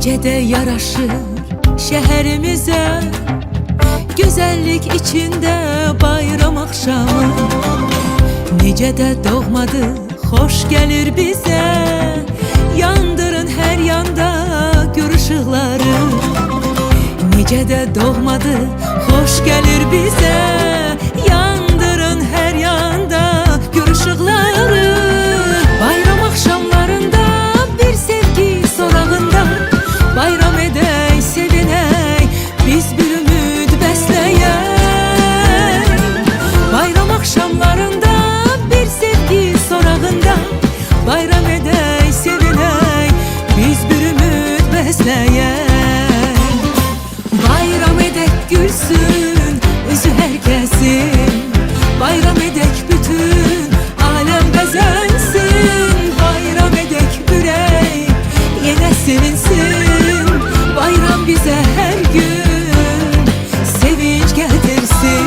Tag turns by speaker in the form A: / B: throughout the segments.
A: Necə də yaraşır şəhərimizə, gözəllik içində bayram axşamı. Necə də doğmadır, xoş gəlir bizə, yandırın hər yanda gül ışıqları. Necə də doğmadır, xoş gəlir bizə, yandırın hər yanda gül ışıqları. Bayram axşamlarında bir sevgi sorağında, bayram edək, sevinək, biz bir ümid bəsləyək. Bayram axşamlarında bir sevgi sorağında, bayram edək, sevinək, biz bir ümid bəsləyək. Bayram edək gülsün üzü hər kəsin, bayram edək bütün aləm bəzənsin. Bayram edək ürək yenə sevinsin, bayram bizə hər gün sevinç gətirsin.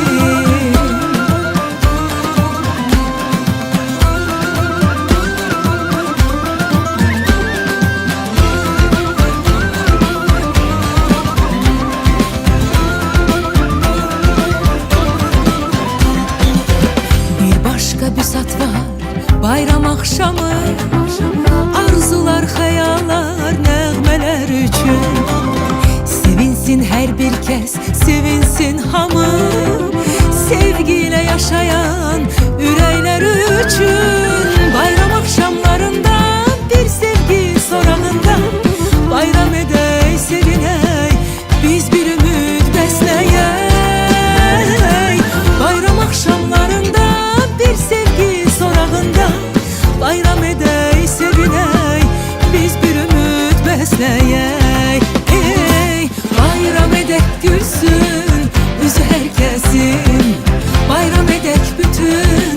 A: Büsat var bayram axşamı, arzular, xəyallar, nəğmələr üçün. Sevinsin hər bir kəs, sevinsin hamı, sevgi ilə yaşayan ürəklər üçün. Bayram axşamlarında bir sevgi sorağında, bayram edək, sevinək, biz bir ümid bəsləyək. Bayram axşamlarında bir sevgi sorağında, bayram edək, sevinək, biz bir ümid bəsləyək. Hey, bayram edək gülsün üzü hər kəsin, bayram edək bütün